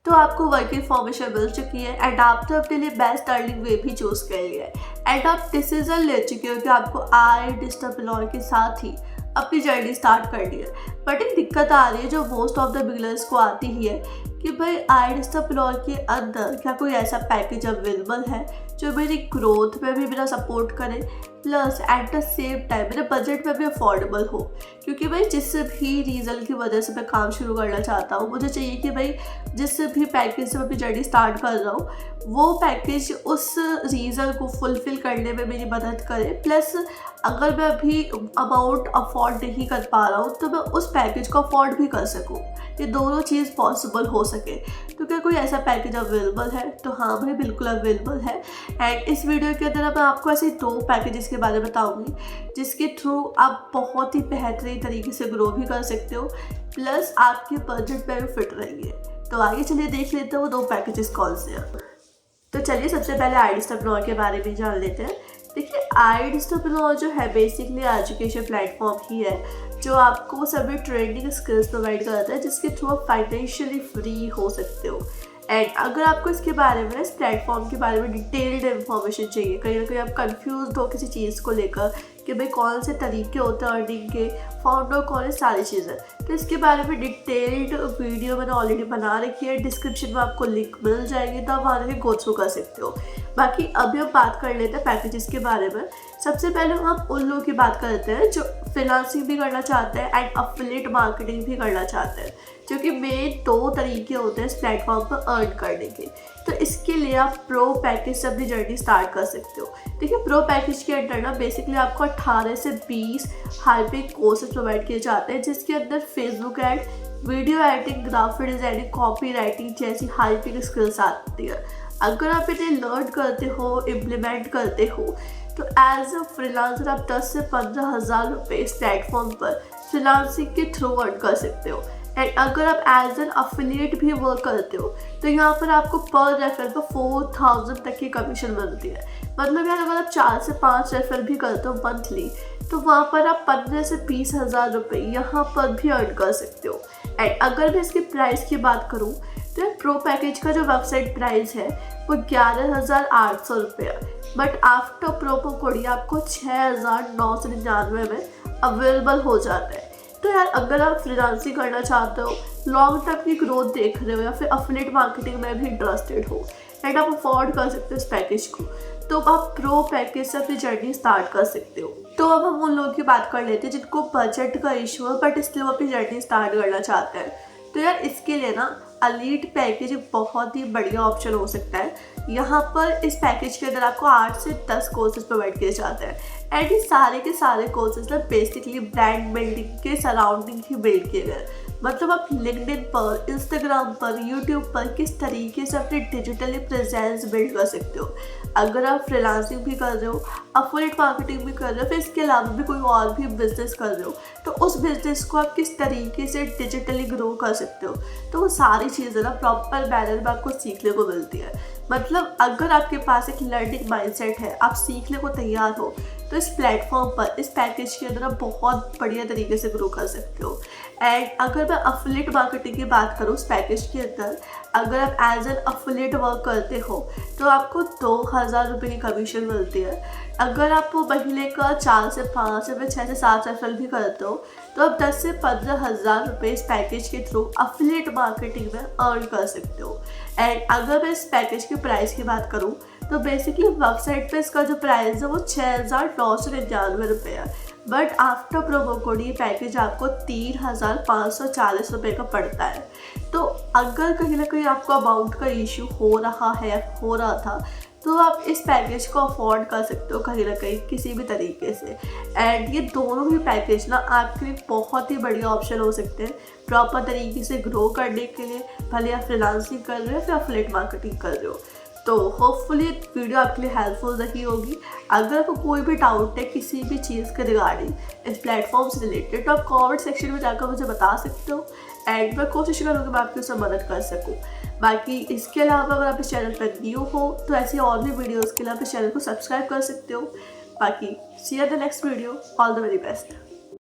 तो आपको work information मिल चुकी है एंड आपने अपने लिए बेस्ट अर्निंग वे भी चूज़ कर लिया है एंड आप डिसीजन ले चुके हो कि आपको iDigitalPreneur के साथ ही अपनी जर्नी स्टार्ट करनी है। बट एक दिक्कत आ रही है जो मोस्ट ऑफ द बिगनर्स को आती ही है कि भाई iDigitalPreneur के अंदर क्या कोई ऐसा पैकेज अवेलेबल है जो मेरी ग्रोथ में भी मेरा सपोर्ट करे plus at the same time मेरे बजट में भी अफोर्डेबल हो। क्योंकि भाई जिस भी रीज़न की वजह से मैं काम शुरू करना चाहता हूँ, मुझे चाहिए कि भाई जिस भी पैकेज से मैं अपनी जर्नी स्टार्ट कर रहा हूँ वो पैकेज उस रीज़न को फुलफ़िल करने में मेरी मदद करे, प्लस अगर मैं अभी अमाउंट अफोर्ड नहीं कर पा रहा हूँ तो मैं उस पैकेज को अफोर्ड भी कर सकूँ, ये दोनों चीज़ पॉसिबल हो सके। तो क्या कोई ऐसा पैकेज अवेलेबल है? तो हाँ भाई बिल्कुल अवेलेबल है एंड इस वीडियो के अंदर मैं आपको ऐसे 2 पैकेजेस के बारे में बताऊंगी जिसके थ्रू आप बहुत ही बेहतरीन तरीके से ग्रो भी कर सकते हो प्लस आपके बजट में भी फिट रहेंगे। तो आगे चलिए देख लेते हैं वो 2 पैकेजेस कौन से हैं। तो चलिए सबसे पहले iDigitalPreneur के बारे में जान लेते हैं। देखिए iDigitalPreneur जो है बेसिकली एजुकेशन प्लेटफॉर्म ही है जो आपको सभी ट्रेंडिंग स्किल्स प्रोवाइड करता है जिसके थ्रू आप फाइनेंशियली फ्री हो सकते हो। एंड अगर आपको इसके बारे में इस प्लेटफॉर्म के बारे में डिटेल्ड इन्फॉर्मेशन चाहिए, कहीं ना कहीं आप कंफ्यूज हो किसी चीज़ को लेकर कि भाई कौन से तरीके होते हैं अर्निंग के, फाउंडर कौन है, सारी चीज़ें, तो इसके बारे में डिटेल्ड वीडियो मैंने ऑलरेडी बना रखी है, डिस्क्रिप्शन में आपको लिंक मिल जाएगी तो आप वहाँ से गो थ्रू कर सकते हो। बाकी अभी हम बात कर लेते हैं पैकेजेस के बारे में। सबसे पहले हम उन लोगों की बात करते हैं जो फ्रीलांसिंग भी करना चाहते हैं एंड एफिलिएट मार्केटिंग भी करना चाहते हैं, जो कि मेन 2 तरीके होते हैं इस प्लेटफॉर्म पर अर्न करने के। तो इसके लिए आप प्रो पैकेज से अपनी जर्नी स्टार्ट कर सकते हो। देखिए प्रो पैकेज के अंदर ना बेसिकली आपको 18 से 20 हाई पे कोर्सेज प्रोवाइड किए जाते हैं जिसके अंदर Facebook ad, video editing, graphic designing, copy writing जैसी हाई पे स्किल्स आती है। अगर आप इन्हें लर्न करते हो, इम्प्लीमेंट करते हो तो एज अ फ्रीलांसर आप 10 से 15 हज़ार रुपये इस प्लेटफॉर्म पर फ्रीलांसिंग के थ्रू अर्न कर सकते हो। एंड अगर आप एज एन अफिलिएट भी वर्क करते हो तो यहाँ पर आपको पर रेफरल पर 4000 तक की कमीशन मिलती है। मतलब यार अगर आप 4 से 5 रेफरल भी करते हो मंथली तो वहाँ पर आप 15 से 20 हज़ार रुपये यहाँ पर भी अर्न कर सकते हो। एंड अगर मैं इसकी प्राइस की बात करूँ तो प्रो पैकेज का जो वेबसाइट प्राइस है वो 11,800 रुपये है, बट आफ्टर प्रोमो कोड आपको 6,999 में अवेलेबल हो जाता है। तो यार अगर आप फ्रीलांसिंग करना चाहते हो, लॉन्ग टर्म की ग्रोथ देख रहे हो या फिर एफिलिएट मार्केटिंग में भी इंटरेस्टेड हो एंड आप अफोर्ड कर सकते हो इस पैकेज को, तो आप प्रो पैकेज से अपनी जर्नी स्टार्ट कर सकते हो। तो अब हम उन लोगों की बात कर लेते हैं जिनको बजट का इशू है बट इसलिए वो अपनी जर्नी स्टार्ट करना चाहते हैं। तो यार इसके लिए ना एलीट पैकेज एक बहुत ही बढ़िया ऑप्शन हो सकता है। यहाँ पर इस पैकेज के अंदर आपको 8 से 10 कोर्सेज प्रोवाइड किए जाते हैं एंड ये सारे के सारे कोर्सेज ना बेसिकली ब्रांड बिल्डिंग के सराउंडिंग ही बिल्ड किए गए। मतलब आप लिंक्डइन पर, इंस्टाग्राम पर, यूट्यूब पर किस तरीके से अपनी डिजिटली प्रेजेंस बिल्ड कर सकते हो। अगर आप फ्रीलांसिंग भी कर रहे हो, एफिलिएट मार्केटिंग भी कर रहे हो, फिर इसके अलावा भी कोई और भी बिजनेस कर रहे हो तो उस बिजनेस को आप किस तरीके से डिजिटली ग्रो कर सकते हो, तो वो सारी चीज़ें ना प्रॉपर बैनर में आपको सीखने को मिलती है। मतलब अगर आपके पास एक लर्निंग माइंडसेट है, आप सीखने को तैयार हो तो इस प्लेटफॉर्म पर इस पैकेज के अंदर आप बहुत बढ़िया तरीके से ग्रो कर सकते हो। एंड अगर मैं एफिलिएट मार्केटिंग की बात करूँ इस पैकेज के अंदर, अगर आप एज एन एफिलिएट वर्क करते हो तो आपको 2,000 रुपये की कमीशन मिलती है। अगर आप महीने का 4 से 5 या फिर 6 से 7 रेफरल भी करते हो तो आप 10 से 15 हज़ार रुपये इस पैकेज के थ्रू एफिलिएट मार्केटिंग में अर्न कर सकते हो। एंड अगर मैं इस पैकेज की प्राइस की बात करूँ तो बेसिकली वेबसाइट पे इसका जो प्राइस है वो 6,999 रुपये है, बट आफ्टर प्रोमो कोड ये पैकेज आपको 3,540 रुपये का पड़ता है। तो अगर कहीं ना कहीं आपको अमाउंट का इशू हो रहा था तो आप इस पैकेज को अफोर्ड कर सकते हो कहीं ना कहीं किसी भी तरीके से। एंड ये दोनों ही पैकेज ना आपके लिए बहुत ही बढ़िया ऑप्शन हो सकते हैं प्रॉपर तरीके से ग्रो करने के लिए, भले आप फ्रीलांसिंग कर रहे हो फिर एफिलिएट मार्केटिंग कर रहे हो। तो होपफुली वीडियो आपके लिए हेल्पफुल रही होगी। अगर आपको कोई भी डाउट है किसी भी चीज़ के रिगार्डिंग इस प्लेटफॉर्म से रिलेटेड तो आप कमेंट सेक्शन में जाकर मुझे बता सकते हो एंड मैं कोशिश करूँगी मैं आपकी उससे मदद कर सकूँ। बाकी इसके अलावा अगर आप इस चैनल पर न्यू हो तो ऐसी और भी वीडियोज़ के लिए आप इस चैनल को सब्सक्राइब कर सकते हो। बाकी see you in the next video, all the very best.